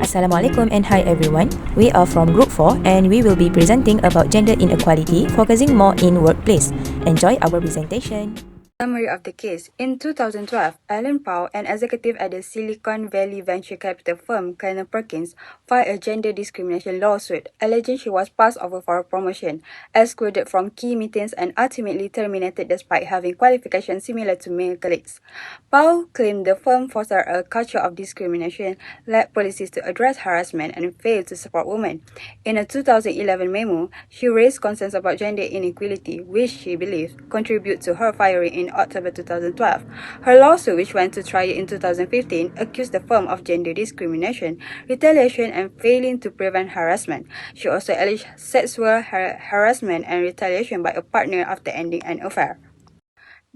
Assalamualaikum and hi everyone. We are from Group 4 and we will be presenting about gender inequality, focusing more in workplace. Enjoy our presentation. Summary of the case. In 2012, Alan Powell, an executive at the Silicon Valley venture capital firm Kleiner Perkins, filed a gender discrimination lawsuit, alleging she was passed over for a promotion, excluded from key meetings, and ultimately terminated despite having qualifications similar to male colleagues. Powell claimed the firm fostered a culture of discrimination, lacked policies to address harassment, and failed to support women. In a 2011 memo, she raised concerns about gender inequality, which she believed contributed to her firing in October 2012. Her lawsuit, which went to trial in 2015, accused the firm of gender discrimination, retaliation, and failing to prevent harassment. She also alleged sexual harassment and retaliation by a partner after ending an affair.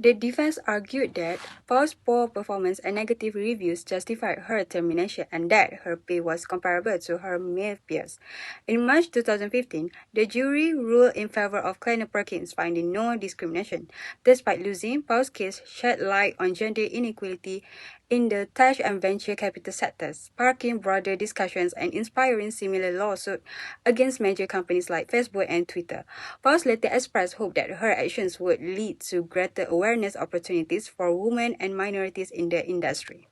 The defense argued that Powell's poor performance and negative reviews justified her termination and that her pay was comparable to her male peers. In March 2015, the jury ruled in favor of Kleiner Perkins, finding no discrimination. Despite losing, Powell's case shed light on gender inequality in the tech and venture capital sectors, sparking broader discussions and inspiring similar lawsuits against major companies like Facebook and Twitter. Powell later expressed hope that her actions would lead to greater awareness opportunities for women and minorities in the industry.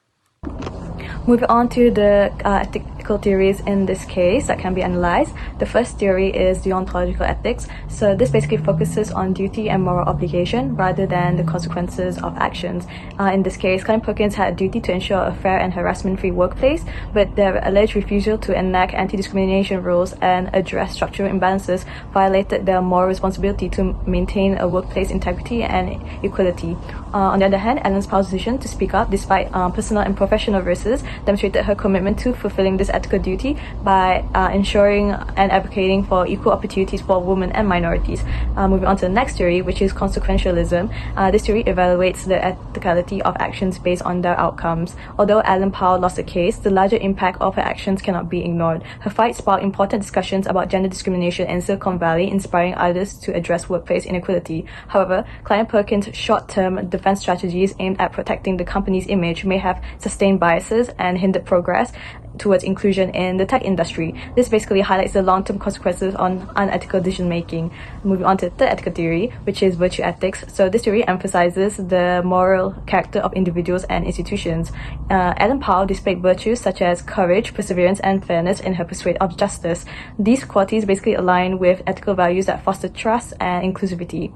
Moving on to the ethical theories in this case that can be analyzed. The first theory is deontological ethics. So this basically focuses on duty and moral obligation rather than the consequences of actions. In this case, Klein Perkins had a duty to ensure a fair and harassment-free workplace, but their alleged refusal to enact anti-discrimination rules and address structural imbalances violated their moral responsibility to maintain a workplace integrity and equality. On the other hand, Ellen's position to speak up despite personal and professional risks demonstrated her commitment to fulfilling this ethical duty by ensuring and advocating for equal opportunities for women and minorities. Moving on to the next theory, which is consequentialism. This theory evaluates the ethicality of actions based on their outcomes. Although Ellen Powell lost the case, the larger impact of her actions cannot be ignored. Her fight sparked important discussions about gender discrimination in Silicon Valley, inspiring others to address workplace inequality. However, Kleiner Perkins' short-term defense strategies aimed at protecting the company's image may have sustained biases and hindered progress towards inclusion in the tech industry. This basically highlights the long-term consequences on unethical decision-making. Moving on to the third ethical theory, which is virtue ethics. So this theory emphasizes the moral character of individuals and institutions. Ellen Powell displayed virtues such as courage, perseverance, and fairness in her pursuit of justice. These qualities basically align with ethical values that foster trust and inclusivity.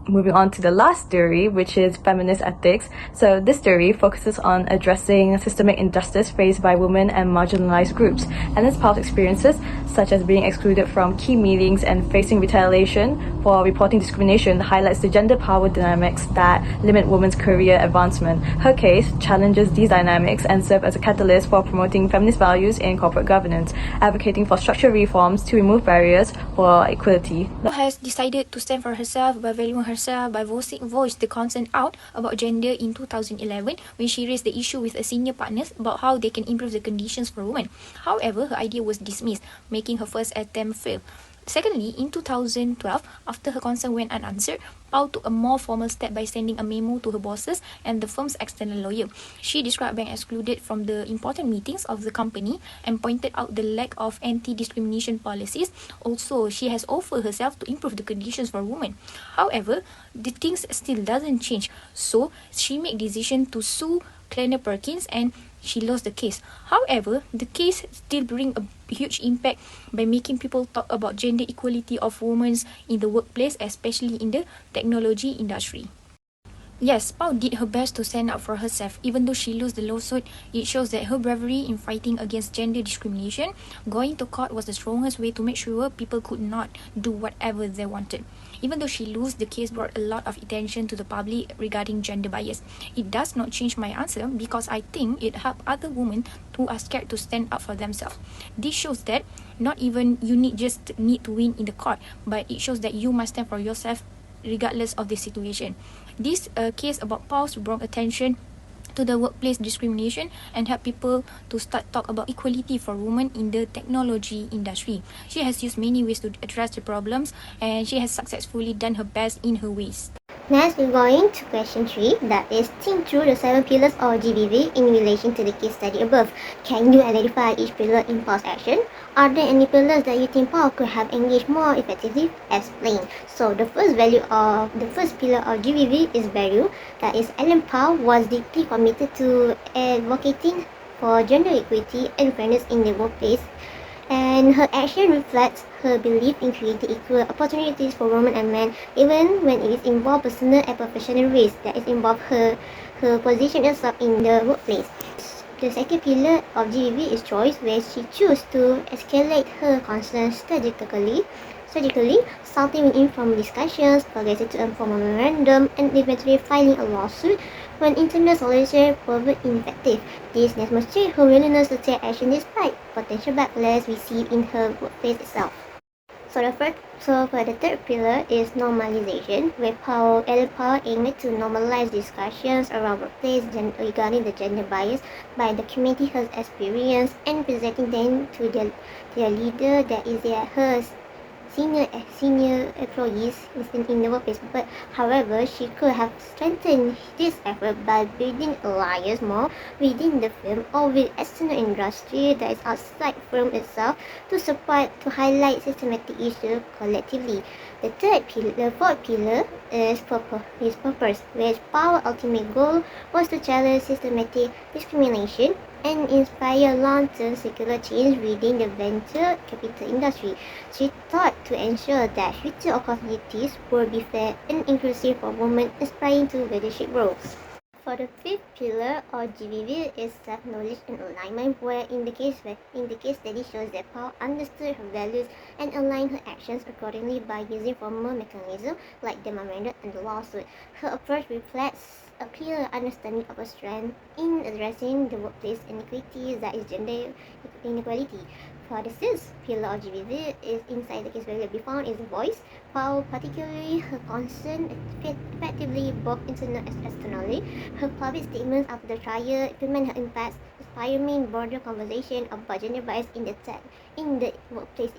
Moving on to the last theory, which is feminist ethics. So this theory focuses on addressing systemic injustice faced by women and marginalized groups. Ellen's past experiences, such as being excluded from key meetings and facing retaliation for reporting discrimination, highlights the gender power dynamics that limit women's career advancement. Her case challenges these dynamics and serves as a catalyst for promoting feminist values in corporate governance, advocating for structural reforms to remove barriers for equality. Has decided to stand for herself by valuing herself by voiced the concern out about gender in 2011 when she raised the issue with a senior partners about how they can improve the conditions for women. However, her idea was dismissed, making her first attempt fail. Secondly, in 2012, after her concern went unanswered, Powell took a more formal step by sending a memo to her bosses and the firm's external lawyer. She described being excluded from the important meetings of the company and pointed out the lack of anti-discrimination policies. Also, she has offered herself to improve the conditions for women. However, the things still doesn't change, so she made decision to sue Kleiner Perkins and she lost the case. However, the case still bring a huge impact by making people talk about gender equality of women in the workplace, especially in the technology industry. Yes, Pau did her best to stand up for herself. Even though she lost the lawsuit, it shows that her bravery in fighting against gender discrimination, going to court was the strongest way to make sure people could not do whatever they wanted. Even though she lost, the case brought a lot of attention to the public regarding gender bias. It does not change my answer because I think it helped other women who are scared to stand up for themselves. This shows that not even you need to win in the court, but it shows that you must stand for yourself regardless of the situation. This case about Pause brought attention to the workplace discrimination and help people to start talk about equality for women in the technology industry. She has used many ways to address the problems and she has successfully done her best in her ways. Next, we're going to question 3, that is, think through the 7 pillars of GBV in relation to the case study above. Can you identify each pillar in Paul's action? Are there any pillars that you think Paul could have engaged more effectively? Explain. So, the first pillar of GBV is value. That is, Ellen Paul was deeply committed to advocating for gender equity and fairness in the workplace, and her action reflects her belief in creating equal opportunities for women and men, even when it is involved personal and professional risk that is involved her position herself in the workplace. The second pillar of GVV is choice, where she chose to escalate her concerns strategically, starting within from discussions, progressing to a formal memorandum, and eventually filing a lawsuit when internal solutions proved ineffective. This demonstrates her willingness to take action despite potential backlash received in her workplace itself. For the third pillar is normalization, where Ellen Powell aimed to normalize discussions around workplace regarding the gender bias by documenting her experience and presenting them to their leader, that is her senior employees in the workplace. But however, she could have strengthened this effort by building alliances more within the firm or with external industry that is outside firm itself to highlight systematic issues collectively. The fourth pillar is purpose, which Power's ultimate goal was to challenge systematic discrimination and inspire long-term secular change within the venture capital industry. She thought to ensure that future opportunities will be fair and inclusive for women aspiring to leadership roles. For the fifth pillar of GBV is self-knowledge and alignment, where in the case study shows that Paul understood her values and aligned her actions accordingly by using formal mechanisms like the memorandum and the lawsuit. Her approach reflects a clear understanding of her strength in addressing the workplace inequalities, that is gender inequality. For the sixth pillar of GBV is inside the case value be found is the voice. While particularly her concern effectively both internal and externally, her public statements after the trial implement her impacts, inspiring broader conversation about gender bias in the workplace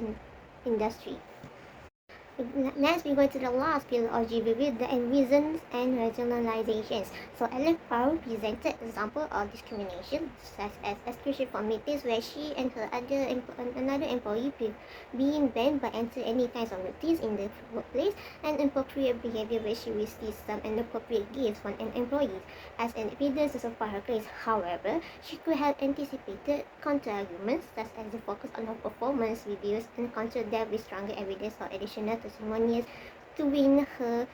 industry. Next, we go to the last pillar of GBV, the reasons and rationalizations. So, Ellen Powell presented example of discrimination, such as exclusion from meetings where she and her another employee being banned by entering any kinds of meetings in the workplace, and inappropriate behavior where she received some inappropriate gifts from an employee. As an evidence to support her case, however, she could have anticipated counter-arguments, such as the focus on her performance reviews and counter that with stronger evidence or additional testimonials to win her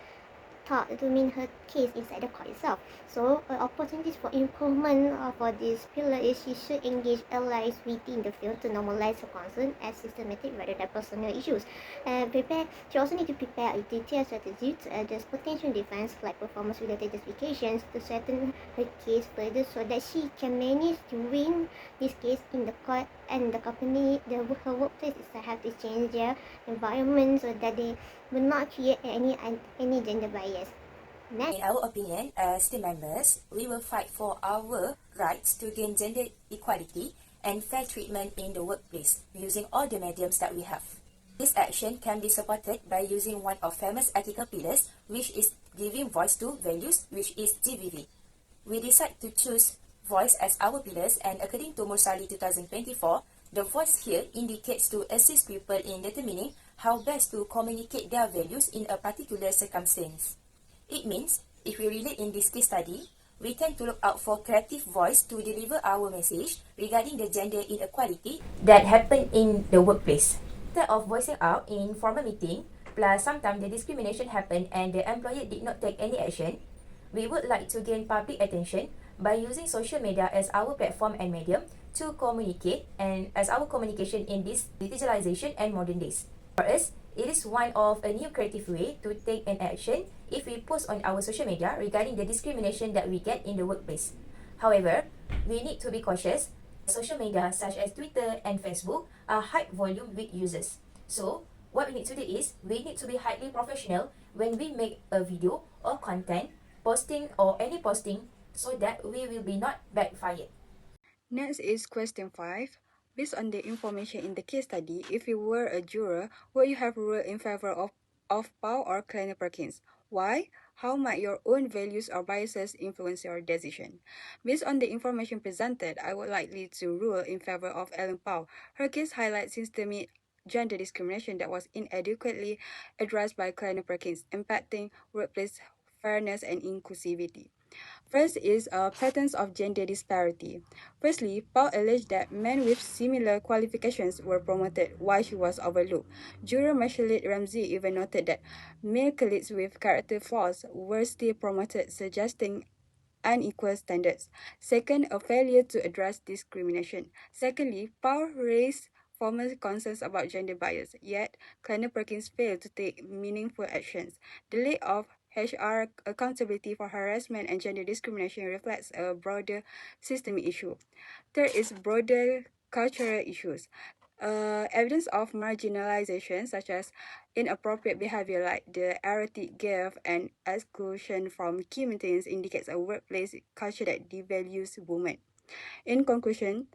case inside the court itself. So, opportunities for improvement for this pillar is she should engage allies within the field to normalize her concern as systematic rather than personal issues. She also needs to prepare a detailed strategy to address potential defense like performance-related justifications to strengthen her case further so that she can manage to win this case in the court, and the company, her workplace itself have to change their environment so that they will not create any gender bias. Next. In our opinion, as team members, we will fight for our rights to gain gender equality and fair treatment in the workplace using all the mediums that we have. This action can be supported by using one of famous ethical pillars, which is giving voice to values, which is GVV. We decide to choose voice as our pillars, and according to Mursali 2024, the voice here indicates to assist people in determining how best to communicate their values in a particular circumstance. It means, if we relate in this case study, we tend to look out for creative voice to deliver our message regarding the gender inequality that happen in the workplace. Instead of voicing out in formal meeting, plus sometimes the discrimination happened and the employer did not take any action, we would like to gain public attention by using social media as our platform and medium to communicate, and as our communication in this digitalization and modern days. For us, it is one of a new creative way to take an action if we post on our social media regarding the discrimination that we get in the workplace. However, we need to be cautious. Social media such as Twitter and Facebook are high volume weak users. So, what we need to do is, we need to be highly professional when we make a video or content, posting or any posting, so that we will be not backfired. Next is question 5. Based on the information in the case study, if you were a juror, would you have ruled in favor of Paul or Kleiner Perkins? Why? how might your own values or biases influence your decision? Based on the information presented, I would likely to rule in favor of Ellen Pao. Her case highlights systemic gender discrimination that was inadequately addressed by Kleiner Perkins, impacting workplace fairness and inclusivity. First is patterns of gender disparity. Firstly, Paul alleged that men with similar qualifications were promoted while she was overlooked. Juror Marshallette Ramsey even noted that male colleagues with character flaws were still promoted, suggesting unequal standards. Second, a failure to address discrimination. Secondly, Paul raised formal concerns about gender bias, yet Kleiner Perkins failed to take meaningful actions. The lack of HR accountability for harassment and gender discrimination reflects a broader systemic issue. Third is broader cultural issues. Evidence of marginalization, such as inappropriate behavior like the erratic gait and exclusion from key meetings, indicates a workplace culture that devalues women. In conclusion,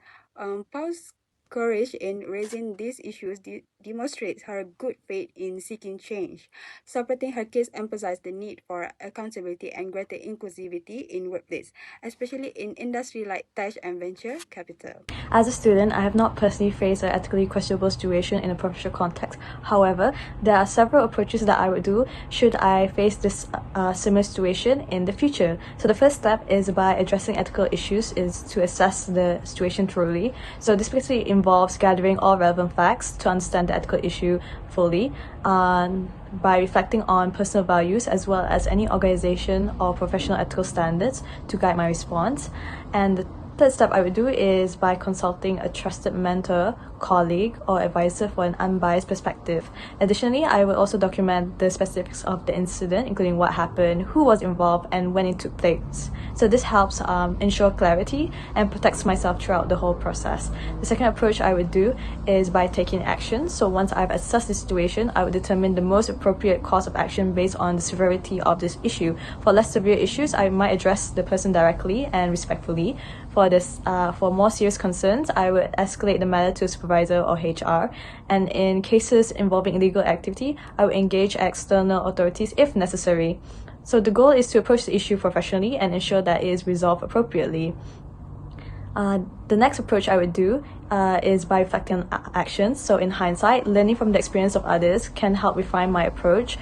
Paul's courage in raising these issues demonstrates her good faith in seeking change. Supporting her case emphasized the need for accountability and greater inclusivity in workplace, especially in industry like tech and venture capital. As a student, I have not personally faced an ethically questionable situation in a professional context. However, there are several approaches that I would do should I face this similar situation in the future. So the first step is by addressing ethical issues is to assess the situation thoroughly. So this basically involves gathering all relevant facts to understand the ethical issue fully, by reflecting on personal values as well as any organization or professional ethical standards to guide my response. And the third step I would do is by consulting a trusted mentor, colleague, or advisor for an unbiased perspective. Additionally, I will also document the specifics of the incident, including what happened, who was involved, and when it took place. So this helps ensure clarity and protects myself throughout the whole process. The second approach I would do is by taking action. So once I've assessed the situation, I would determine the most appropriate course of action based on the severity of this issue. For less severe issues, I might address the person directly and respectfully. For more serious concerns, I would escalate the matter to a supervisor or HR. And in cases involving illegal activity, I would engage external authorities if necessary. So the goal is to approach the issue professionally and ensure that it is resolved appropriately. The next approach I would do is by reflecting on actions. So in hindsight, learning from the experience of others can help refine my approach.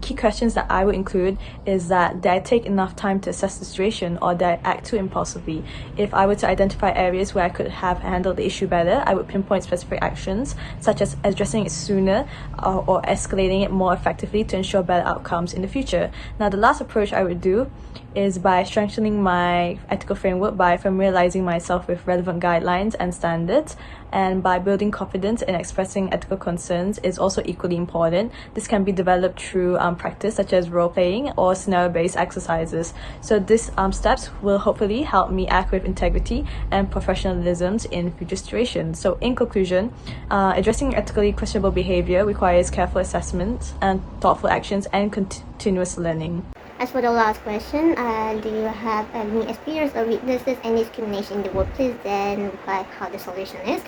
Key questions that I would include is that did I take enough time to assess the situation, or did I act too impulsively? If I were to identify areas where I could have handled the issue better, I would pinpoint specific actions, such as addressing it sooner or escalating it more effectively to ensure better outcomes in the future. Now, the last approach I would do is by strengthening my ethical framework by familiarizing myself with relevant guidelines and standards, and by building confidence in expressing ethical concerns is also equally important. This can be developed through practice such as role-playing or scenario-based exercises. So these steps will hopefully help me act with integrity and professionalism in future situations. So in conclusion, addressing ethically questionable behavior requires careful assessment and thoughtful actions and continuous learning. As for the last question, do you have any experience or witnesses any discrimination in the workplace? Then like how the solution is.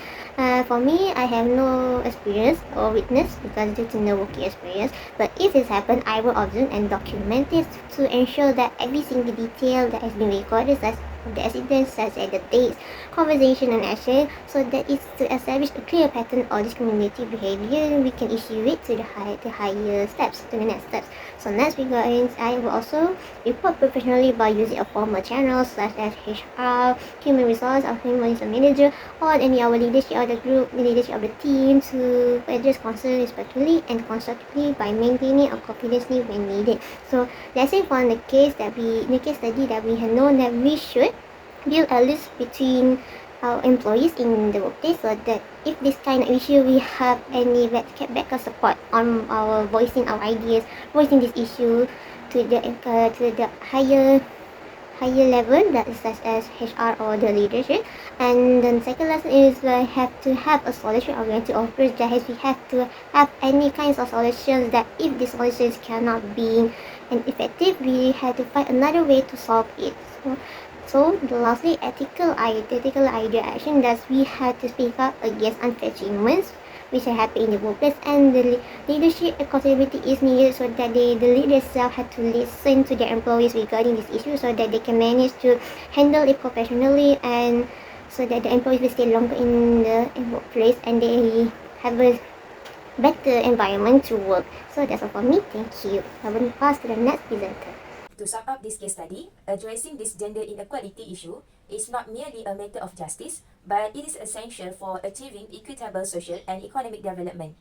For me, I have no experience or witness because due to no working experience. But if it happens, I will observe and document it to ensure that every single detail that has been recorded, such the accidents, such as the dates, conversation and action, so that it's to establish a clear pattern of discriminative behavior, we can issue it to the higher steps, to the next steps. So next regarding, I will also report professionally by using a formal channel such as HR, human resource, or human resource manager, or any our leadership of the group, the leadership of the team, to address concerns respectfully and constructively by maintaining a confidently when needed. So let's say for the case that in the case study that we have known that we should build a list between our employees in the workplace, so that if this kind of issue we have any backup support on our voicing our ideas, voicing this issue to the higher level, that is such as HR or the leadership. And then second lesson is we have to have a solution oriented approach, that is we have to have any kinds of solutions that if the solutions cannot be effective, we have to find another way to solve it. So the lastly, ethical idea action, that we have to speak up against unfair treatments which are happy in the workplace, and the leadership accountability is needed so that the leaders themselves have to listen to their employees regarding this issue so that they can manage to handle it professionally, and so that the employees will stay longer in the workplace and they have a better environment to work. So that's all for me. Thank you. I will pass to the next presenter. To sum up this case study, addressing this gender inequality issue is not merely a matter of justice, but it is essential for achieving equitable social and economic development.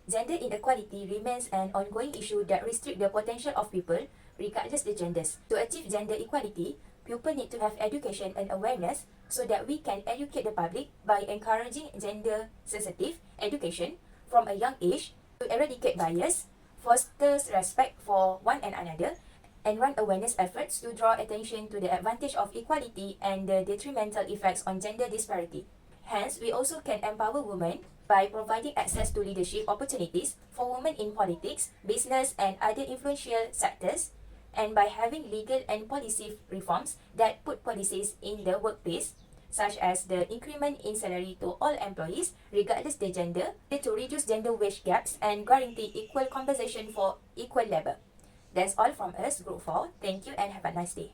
Gender inequality remains an ongoing issue that restricts the potential of people, regardless the genders. To achieve gender equality, people need to have education and awareness so that we can educate the public by encouraging gender-sensitive education from a young age to eradicate bias, fosters respect for one another, and run awareness efforts to draw attention to the advantage of equality and the detrimental effects on gender disparity. Hence, we also can empower women by providing access to leadership opportunities for women in politics, business, and other influential sectors, and by having legal and policy reforms that put policies in the workplace, such as the increment in salary to all employees, regardless the gender, to reduce gender wage gaps and guarantee equal compensation for equal labor. That's all from us, Group 4. Thank you and have a nice day.